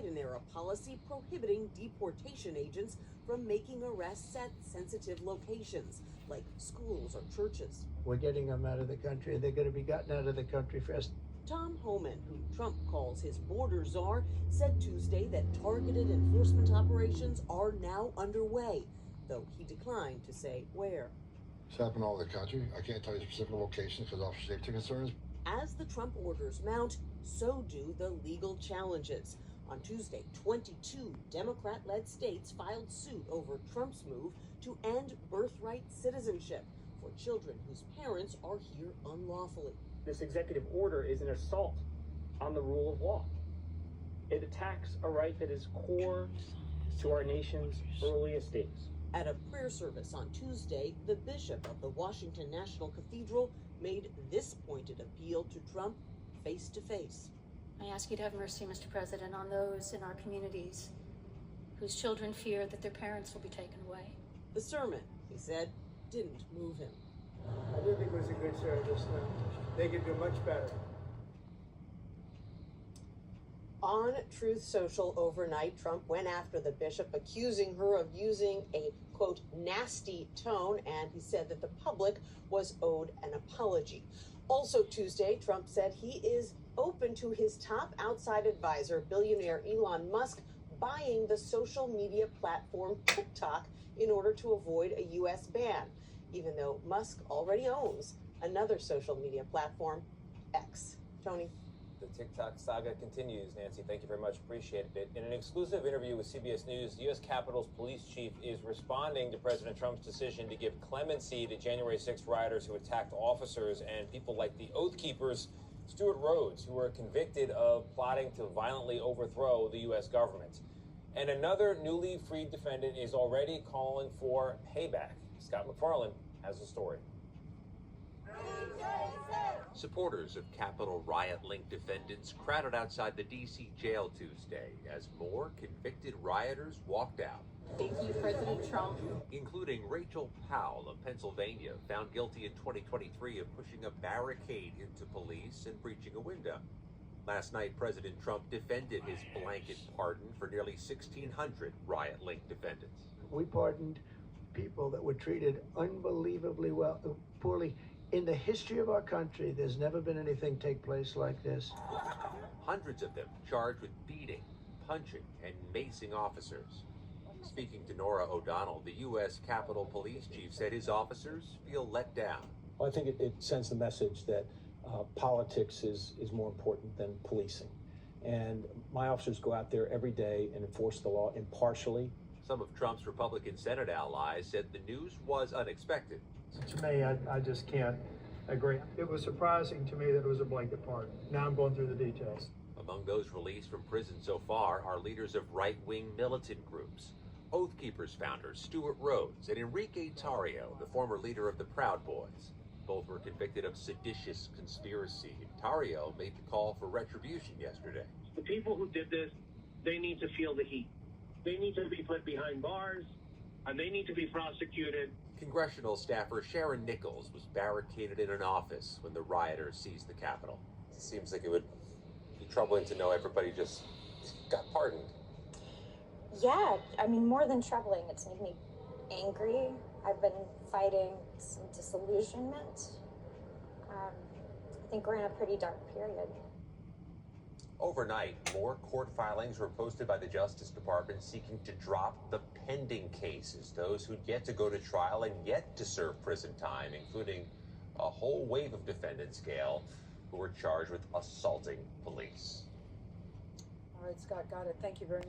Biden-era policy prohibiting deportation agents from making arrests at sensitive locations, like schools or churches. We're getting them out of the country. They're going to be gotten out of the country first. Tom Homan, who Trump calls his border czar, said Tuesday that targeted enforcement operations are now underway, though he declined to say where. It's happened all over the country. I can't tell you specific locations because of officer safety concerns. As the Trump orders mount, so do the legal challenges. On Tuesday, 22 Democrat-led states filed suit over Trump's move to end birthright citizenship for children whose parents are here unlawfully. This executive order is an assault on the rule of law. It attacks a right that is core to our nation's earliest days. At a prayer service on Tuesday, the bishop of the Washington National Cathedral made this pointed appeal to Trump face to face. I ask you to have mercy, Mr. President, on those in our communities whose children fear that their parents will be taken away. The sermon, he said, didn't move him. I do think it was a good service. They could do much better. On Truth Social overnight, Trump went after the bishop, accusing her of using a, quote, nasty tone, and he said that the public was owed an apology. Also Tuesday, Trump said he is open to his top outside advisor, billionaire Elon Musk, buying the social media platform TikTok in order to avoid a U.S. ban, even though Musk already owns another social media platform, X. Tony? The TikTok saga continues. Nancy, thank you very much. Appreciate it. In an exclusive interview with CBS News, the U.S. Capitol's police chief is responding to President Trump's decision to give clemency to January 6 rioters who attacked officers and people like the Oath Keepers, Stewart Rhodes, who were convicted of plotting to violently overthrow the U.S. government. And another newly freed defendant is already calling for payback. Scott McFarland has the story. Supporters of Capitol riot-linked defendants crowded outside the D.C. jail Tuesday as more convicted rioters walked out. Thank you, President Trump. Including Rachel Powell of Pennsylvania, found guilty in 2023 of pushing a barricade into police and breaching a window. Last night, President Trump defended his blanket pardon for nearly 1,600 riot-linked defendants. We pardoned people that were treated unbelievably poorly. In the history of our country, there's never been anything take place like this. Hundreds of them charged with beating, punching, and macing officers. Speaking to Nora O'Donnell, the U.S. Capitol Police Chief said his officers feel let down. Well, I think it sends the message that politics is more important than policing. And my officers go out there every day and enforce the law impartially. Some of Trump's Republican Senate allies said the news was unexpected. To me, I just can't agree. It was surprising to me that it was a blanket pardon. Now I'm going through the details. Among those released from prison so far are leaders of right-wing militant groups. Oath Keepers founder Stewart Rhodes and Enrique Tarrio, the former leader of the Proud Boys. Both were convicted of seditious conspiracy. Tarrio made the call for retribution yesterday. The people who did this, they need to feel the heat. They need to be put behind bars, and they need to be prosecuted. Congressional staffer Sharon Nichols was barricaded in an office when the rioters seized the Capitol. It seems like it would be troubling to know everybody just got pardoned. Yeah, I mean, more than troubling, it's made me angry. I've been fighting some disillusionment. I think we're in a pretty dark period. Overnight, more court filings were posted by the Justice Department seeking to drop the pending cases, those who'd yet to go to trial and yet to serve prison time, including a whole wave of defendants, Gail, who were charged with assaulting police. All right, Scott, got it. Thank you very much.